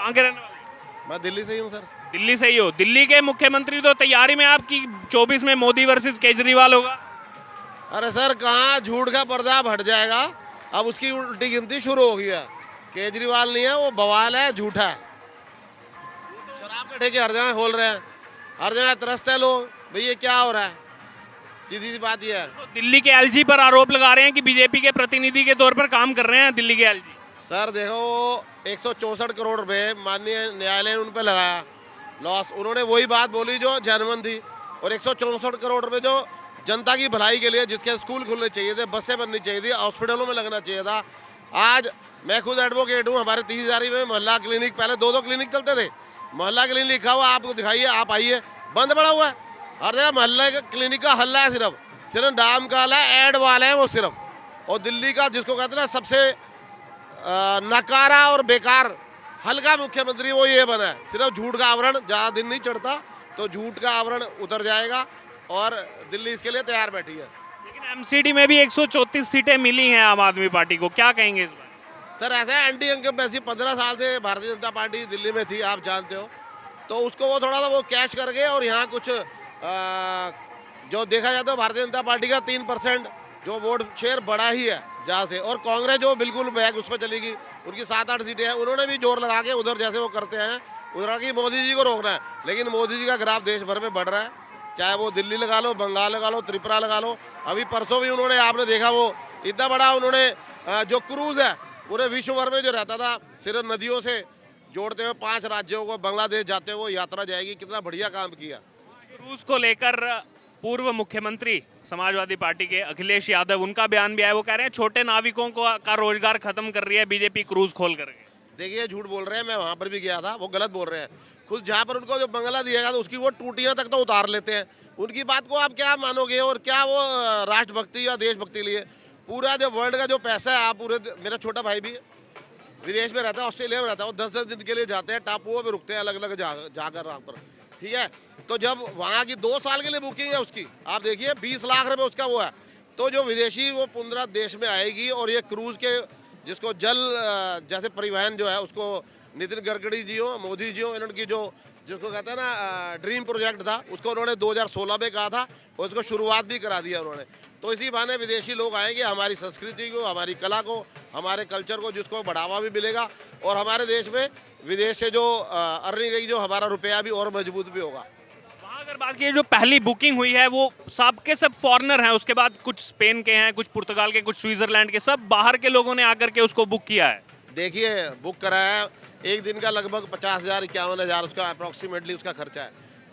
कहाँ के रहने वाले हैं? मैं दिल्ली से ही हूँ सर। दिल्ली से ही हो। दिल्ली के मुख्यमंत्री तो तैयारी में आपकी 24 में मोदी वर्सेस केजरीवाल होगा। अरे सर कहाँ झूठ का पर्दा हट जाएगा, अब उसकी उल्टी गिनती शुरू हो गई है। केजरीवाल नहीं है, वो बवाल है, झूठा है। शराब के ठेके हर जगह खोल रहे हैं, हर जगह तरसते लोग, भाई ये क्या हो रहा है। सीधी सी बात ये है। तो दिल्ली के एलजी पर आरोप लगा रहे हैं कि बीजेपी के प्रतिनिधि के तौर पर काम कर रहे हैं दिल्ली के एलजी। सर देखो, 164 करोड़ रुपए माननीय न्यायालय ने उन पर लगाया लॉस। उन्होंने वही बात बोली जो जनमन थी, और 164 करोड़ रुपए जो जनता की भलाई के लिए, जिसके स्कूल खुलने चाहिए थे, बसें बननी चाहिए थी, हॉस्पिटलों में लगना चाहिए था। आज मैं खुद एडवोकेट हूँ, हमारे 30,000 में मोहल्ला क्लिनिक, पहले 2-2 क्लिनिक चलते थे, मोहल्ला क्लिनिक लिखा हुआ आपको दिखाइए, आप आइए, बंद पड़ा हुआ है। हर जगह मोहल्ले के क्लिनिक का हल्ला है, सिर्फ नाम का हल्ला है, ऐड वाले हैं वो सिर्फ। और दिल्ली का जिसको कहते हैं ना सबसे नकारा और बेकार हल्का मुख्यमंत्री, वो ये बना है। सिर्फ झूठ का आवरण ज़्यादा दिन नहीं चढ़ता, तो झूठ का आवरण उतर जाएगा, और दिल्ली इसके लिए तैयार बैठी है। लेकिन एमसीडी में भी 134 सीटें मिली हैं आम आदमी पार्टी को, क्या कहेंगे इस बार? सर ऐसा है, एंटी इनकम्बेंसी 15 साल से भारतीय जनता पार्टी दिल्ली में थी, आप जानते हो, तो उसको वो थोड़ा सा वो कैच कर गए, और यहाँ कुछ जो देखा जाता है भारतीय जनता पार्टी का 3% जो वोट शेयर बड़ा ही है जहाँ से, और कांग्रेस जो बिल्कुल बैक उस पर चलेगी, उनकी 7-8 सीटें हैं, उन्होंने भी जोर लगा के उधर जैसे वो करते हैं उधर की मोदी जी को रोकना है। लेकिन मोदी जी का ग्राफ देश भर में बढ़ रहा है, चाहे वो दिल्ली लगा लो, बंगाल लगा लो, त्रिपुरा लगा लो। अभी परसों भी उन्होंने, आपने देखा, वो इतना बड़ा उन्होंने जो क्रूज है पूरे विश्व भर में जो रहता था, सिर्फ नदियों से जोड़ते हुए 5 राज्यों को बांग्लादेश जाते हुए यात्रा जाएगी, कितना बढ़िया काम किया। क्रूज को लेकर पूर्व मुख्यमंत्री समाजवादी पार्टी के अखिलेश यादव, उनका बयान भी आया। वो कह रहे हैं छोटे नाविकों को का रोजगार खत्म कर रही है बीजेपी क्रूज खोल करके। देखिए झूठ बोल रहे हैं, मैं वहाँ पर भी गया था, वो गलत बोल रहे हैं। खुद जहाँ पर उनको जो बंगला दिया गया था उसकी वो टूटियाँ तक तो उतार लेते हैं। उनकी बात को आप क्या मानोगे, और क्या वो राष्ट्रभक्ति या देशभक्ति लिए पूरा जो वर्ल्ड का जो पैसा है, आप पूरे, मेरा छोटा भाई भी विदेश में रहता है, ऑस्ट्रेलिया में रहता है, वो 10-10 दिन के लिए जाते हैं, टापुओं पे रुकते हैं अलग अलग जाकर वहाँ पर, ठीक है। तो जब वहाँ की 2 साल के लिए बुकिंग है उसकी, आप देखिए 20 लाख रुपए उसका वो है। तो जो विदेशी वो 15 देश में आएगी, और ये क्रूज के जिसको जल जैसे परिवहन जो है उसको नितिन गडकरी जी हो, मोदी जी हो, इन्होंने जो जिसको कहते हैं ना ड्रीम प्रोजेक्ट था, उसको उन्होंने 2016 में कहा था, और उसको शुरुआत भी करा दिया उन्होंने। तो इसी बहाने विदेशी लोग आएंगे, हमारी संस्कृति को, हमारी कला को, हमारे कल्चर को, जिसको बढ़ावा भी मिलेगा, और हमारे देश में विदेश से जो अर्निंग रही, जो हमारा रुपया भी और मजबूत भी होगा। अगर बात की जो पहली बुकिंग हुई है वो सब के सब फॉरेनर हैं, उसके बाद कुछ स्पेन के हैं, कुछ पुर्तगाल के, कुछ स्विट्जरलैंड के, सब बाहर के लोगों ने आकर के उसको बुक किया है। देखिए बुक कराया है, एक दिन का लगभग 50,000-51,000 उसका अप्रॉक्सीमेटली उसका खर्चा है।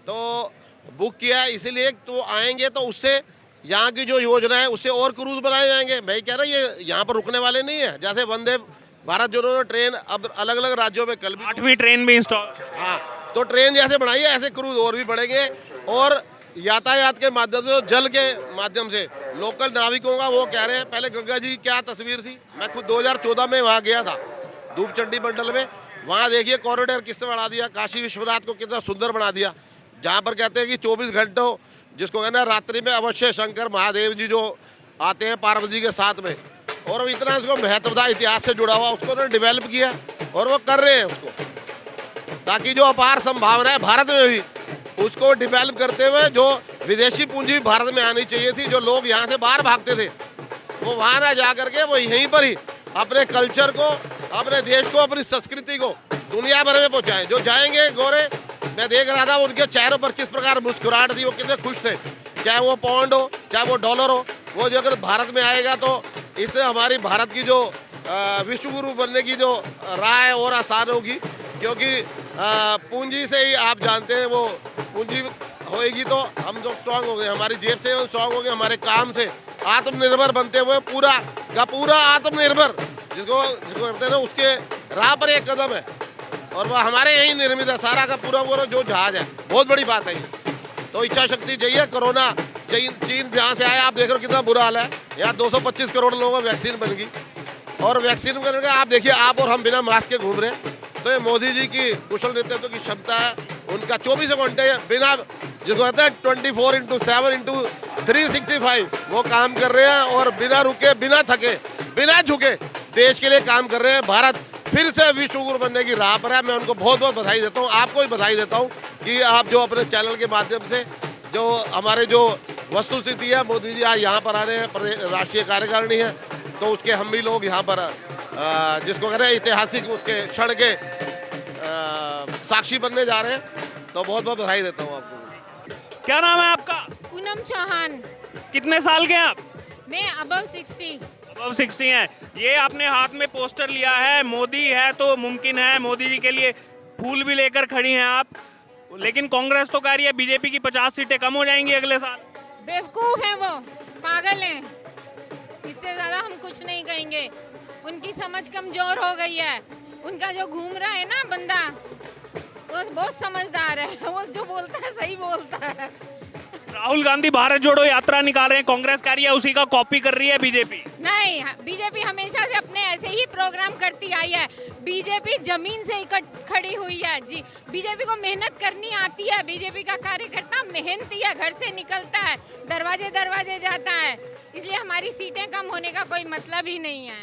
तो बुक किया है इसीलिए, तो आएंगे तो उससे यहाँ की जो योजना है उससे और क्रूज बनाए जाएंगे। मैं कह रहा हूँ ये यहाँ पर रुकने वाले नहीं है, जैसे वंदे भारत जो उन्होंने ट्रेन अब अलग अलग राज्यों में, कल भी 8वीं ट्रेन भी इंस्टॉल, हाँ, तो ट्रेन जैसे बनाई है ऐसे क्रूज और भी बढ़ेंगे, और यातायात के माध्यम से, जल के माध्यम से लोकल नाविकों का वो कह रहे हैं। पहले गंगा जी की क्या तस्वीर थी, मैं खुद 2014 में वहाँ गया था, धूपचंडी मंडल में, वहाँ देखिए कॉरिडोर किसने बना दिया, काशी विश्वनाथ को कितना सुंदर बना दिया, जहाँ पर कहते हैं कि 24 घंटों, जिसको कहना है रात्रि में अवश्य शंकर महादेव जी जो आते हैं पार्वती जी के साथ में, और अब इतना उसको महत्वता इतिहास से जुड़ा हुआ, उसको उन्होंने डेवलप किया, और वो कर रहे हैं उसको, ताकि जो अपार संभावना है भारत में भी, उसको डेवलप करते हुए जो विदेशी पूंजी भारत में आनी चाहिए थी, जो लोग यहाँ से बाहर भागते थे, वो वहाँ ना जा करके वो यहीं पर ही अपने कल्चर को, अपने देश को, अपनी संस्कृति को दुनिया भर में पहुँचाएं। जो जाएंगे गोरे, मैं देख रहा था उनके चेहरों पर किस प्रकार मुस्कुराहट थी, वो कितने खुश थे, चाहे वो पाउंड हो, चाहे वो डॉलर हो। वो जो अगर भारत में आएगा तो इससे हमारी भारत की जो विश्व गुरु बनने की जो राह है और आसान होगी, क्योंकि पूंजी से ही आप जानते हैं, वो पूंजी होएगी तो हम जो स्ट्रांग हो गए, हमारी जेब से हम स्ट्रांग हो गए, हमारे काम से आत्मनिर्भर बनते हुए पूरा का पूरा आत्मनिर्भर जिसको करते हैं ना, उसके राह पर एक कदम है, और वह हमारे यहीं निर्मित है, सारा का पूरा जो जहाज है। बहुत बड़ी बात है ये, तो इच्छा शक्ति चाहिए। कोरोना चीन जहाँ से आया, आप देख रहे हो कितना बुरा हाल है, यहाँ 225 करोड़ लोगों को वैक्सीन बन गई, और वैक्सीन करने का आप देखिए, आप और हम बिना मास्क के घूम रहे हैं। तो ये मोदी जी की कुशल नेतृत्व की क्षमता है, उनका 24 घंटे बिना, जिसको कहते हैं 24x7x365 वो काम कर रहे हैं, और बिना रुके, बिना थके, बिना झुके देश के लिए काम कर रहे हैं। भारत फिर से विश्व गुरु बनने की राह पर है। मैं उनको बहुत बहुत बधाई देता हूँ, आपको भी बधाई देता हूँ कि आप जो अपने चैनल के माध्यम से जो हमारे जो वस्तुस्थिति है, मोदी जी आज यहाँ पर आ रहे हैं, राष्ट्रीय कार्यकारिणी है, तो उसके हम भी लोग यहाँ पर जिसको कह रहे हैं ऐतिहासिक उसके क्षण के साक्षी बनने जा रहे हैं। तो बहुत बहुत बधाई देता हूँ आपको। क्या नाम है आपका? पूनम चौहान। कितने साल के हैं आप? मैं अबव 60। अब 60 हैं। ये आपने हाथ में पोस्टर लिया है, मोदी है तो मुमकिन है, मोदी जी के लिए फूल भी लेकर खड़ी हैं आप, लेकिन कांग्रेस तो कह रही है बीजेपी की 50 सीटें कम हो जाएंगी अगले साल। बेवकूफ है वो, पागल है, इससे ज्यादा हम कुछ नहीं कहेंगे। उनकी समझ कमजोर हो गई है। उनका जो घूम रहा है ना बंदा, वो बहुत समझदार है, वो जो बोलता है सही बोलता है। राहुल गांधी भारत जोड़ो यात्रा निकाल रहे हैं, कांग्रेस कह रही है उसी का कॉपी कर रही है बीजेपी। नहीं, बीजेपी हमेशा से अपने ऐसे ही प्रोग्राम करती आई है। बीजेपी जमीन से खड़ी हुई है जी। बीजेपी को मेहनत करनी आती है। बीजेपी का कार्यकर्ता मेहनती है, घर से निकलता है, दरवाजे दरवाजे जाता है, इसलिए हमारी सीटें कम होने का कोई मतलब ही नहीं है।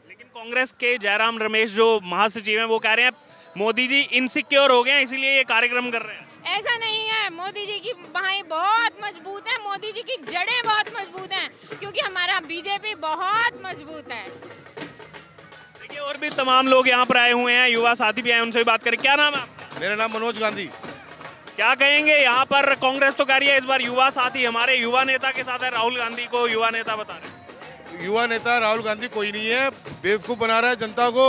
लेकिन कांग्रेस के जयराम रमेश जो महासचिव हैं वो कह रहे हैं मोदी जी इनसिक्योर हो गए हैं इसलिए ये कार्यक्रम कर रहे हैं। ऐसा नहीं है, मोदी जी की बाहें बहुत मजबूत हैं, मोदी जी की जड़ें बहुत मजबूत हैं, क्योंकि हमारा बीजेपी बहुत मजबूत है। देखिए और भी तमाम लोग यहाँ पर आए हुए हैं, युवा साथी भी आए, उनसे भी बात करें। क्या नाम है आपका? मेरा नाम मनोज गांधी। क्या कहेंगे यहाँ पर कांग्रेस तो कह रही है इस बार युवा साथी हमारे युवा नेता के साथ है, राहुल गांधी को युवा नेता बता रहे हैं। युवा नेता राहुल गांधी कोई नहीं है, बेवकूफ़ बना रहा है जनता को।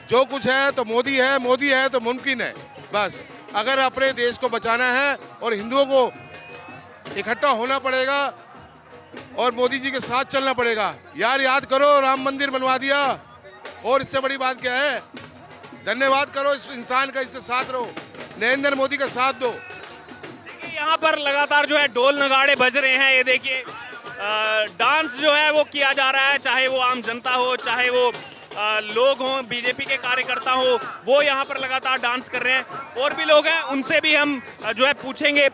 जो कुछ है तो मोदी है, मोदी है तो मुमकिन है। बस अगर अपने देश को बचाना है और हिंदुओं को इकट्ठा होना पड़ेगा और मोदी जी के साथ चलना पड़ेगा। यार याद करो, राम मंदिर बनवा दिया, और इससे बड़ी बात क्या है? धन्यवाद करो इस इंसान का, इसके साथ रहो, नरेंद्र मोदी का साथ दो। देखिए यहाँ पर लगातार जो है ढोल नगाड़े बज रहे हैं। ये देखिए डांस जो है वो किया जा रहा है, चाहे वो आम जनता हो, चाहे वो लोग हों, बीजेपी के कार्यकर्ता हो, वो यहाँ पर लगातार डांस कर रहे हैं। और भी लोग हैं, उनसे भी हम जो है पूछेंगे।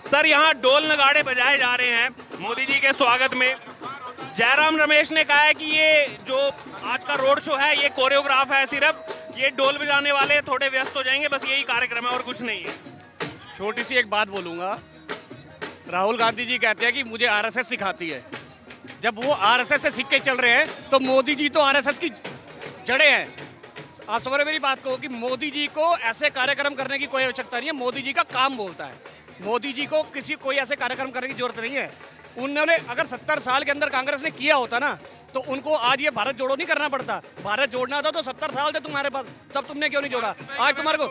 सर यहाँ ढोल नगाड़े बजाए जा रहे हैं मोदी जी के स्वागत में। जयराम रमेश ने कहा है कि ये जो आज का रोड शो है ये कोरियोग्राफ है, सिर्फ ये ढोल बजाने वाले थोड़े व्यस्त हो जाएंगे, बस यही कार्यक्रम है और कुछ नहीं है। छोटी सी एक बात बोलूँगा, राहुल गांधी जी कहते हैं कि मुझे आरएसएस सिखाती है। जब वो आरएसएस से सीख के चल रहे हैं तो मोदी जी तो आरएसएस की जड़ें हैं। आप समझ रहे मेरी बात को कि मोदी जी को ऐसे कार्यक्रम करने की कोई आवश्यकता नहीं है, मोदी जी का काम बोलता है। मोदी जी को कोई ऐसे कार्यक्रम करने की जरूरत नहीं है। उन्होंने अगर 70 साल के अंदर कांग्रेस ने किया होता ना तो उनको आज ये भारत जोड़ो नहीं करना पड़ता। भारत जोड़ना था तो 70 साल थे तुम्हारे पास, तब तुमने क्यों नहीं जोड़ा? आज तुम्हारे को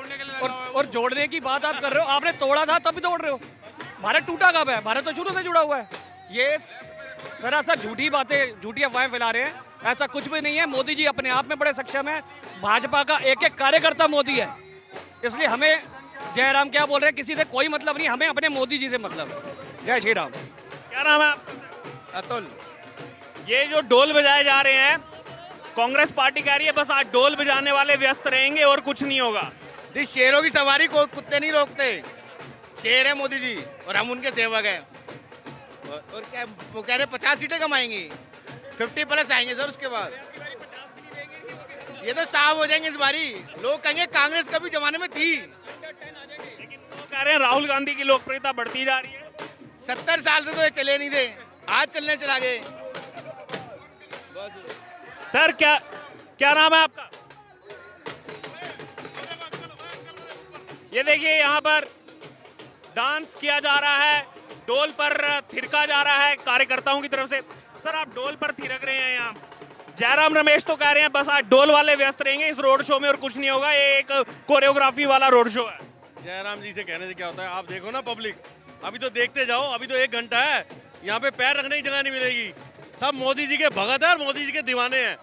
और जोड़ने की बात आप कर रहे हो, आपने तोड़ा था तब भी तोड़ रहे हो। भारत टूटा कब है? भारत तो शुरू से जुड़ा हुआ है। ये सरासर झूठी बातें, झूठी अफवाहें फैला रहे हैं, ऐसा कुछ भी नहीं है। मोदी जी अपने आप में बड़े सक्षम है, भाजपा का एक एक कार्यकर्ता मोदी है, इसलिए हमें जयराम क्या बोल रहे हैं किसी से कोई मतलब नहीं, हमें अपने मोदी जी से मतलब है। जय श्री राम। क्या नाम है आपका? अतुल। ये जो ढोल बजाए जा रहे हैं, कांग्रेस पार्टी कह रही है बस आज ढोल बजाने वाले व्यस्त रहेंगे और कुछ नहीं होगा। जिस शेरों की सवारी को कुत्ते नहीं रोकते, शेर है मोदी जी और हम उनके सेवक हैं। और क्या वो कह रहे 50 सीटें कमाएंगी, 50+ आएंगे सर। उसके बाद ये तो साफ हो जाएंगे इस बारी। लोग कहेंगे कांग्रेस कभी जमाने में थी। लेकिन वो कह रहे हैं राहुल गांधी की लोकप्रियता बढ़ती जा रही है। 70 साल से तो ये चले नहीं थे, आज चलने चला गए। सर क्या नाम है आपका? ये देखिए यहाँ पर डांस किया जा रहा है, ढोल पर थिरका जा रहा है कार्यकर्ताओं की तरफ से। सर आप ढोल पर थिरक रहे हैं यहाँ, जयराम रमेश तो कह रहे हैं बस आज ढोल वाले व्यस्त रहेंगे इस रोड शो में और कुछ नहीं होगा, ये एक कोरियोग्राफी वाला रोड शो है। जयराम जी से कहने से क्या होता है? आप देखो ना पब्लिक, अभी तो देखते जाओ, अभी तो 1 घंटा है, यहाँ पे पैर रखने की जगह नहीं मिलेगी। सब मोदी जी के भगत है और मोदी जी के दीवाने हैं।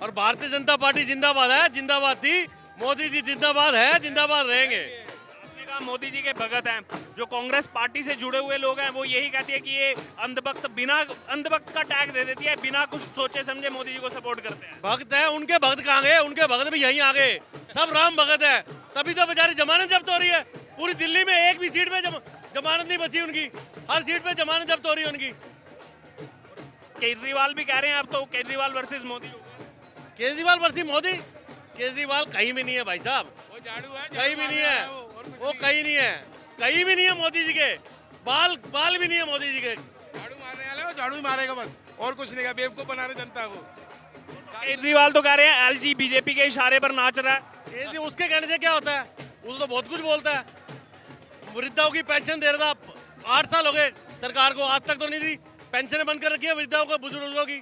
और भारतीय जनता पार्टी जिंदाबाद है, जिंदाबाद थी, मोदी जी जिंदाबाद है, जिंदाबाद रहेंगे। आपने कहा मोदी जी के भगत हैं, जो कांग्रेस पार्टी से जुड़े हुए लोग हैं वो यही कहती है कि ये अंधभक्त, बिना अंधभक्त का टैग दे देती है, बिना कुछ सोचे समझे मोदी जी को सपोर्ट करते हैं। भक्त है, उनके भक्त कहाँ गए? उनके भक्त भी यहीं आ गए, सब राम भगत है। तभी तो बेचारी जमानत जब्त हो रही है। पूरी दिल्ली में एक भी सीट पे जमानत नहीं बची उनकी, हर सीट पे जमानत जब्त हो रही है उनकी। केजरीवाल भी कह रहे हैं अब तो केजरीवाल वर्सेस मोदी होगा। केजरीवाल वर्सेस मोदी, केजरीवाल कहीं भी नहीं है भाई साहब, वो झाड़ू है, कहीं भी नहीं है, वो कहीं नहीं है, कहीं भी नहीं है मोदी जी के, बाल बाल भी नहीं है मोदी जी के। झाड़ू मारने वाले, वो झाड़ू ही मारेगा बस, और कुछ नहीं है, बेवकूफ बना रहे जनता को। केजरीवाल तो कह रहे हैं एलजी बीजेपी के इशारे पर नाच रहा है। केजरी उसके कहने से क्या होता है, वो तो बहुत कुछ बोलता है। वृद्धाओं की पेंशन दे रहा था, 8 साल हो गए सरकार को, आज तक तो नहीं दी। पेंशन बंद कर रखी है वृद्धाओं को, बुजुर्गों की।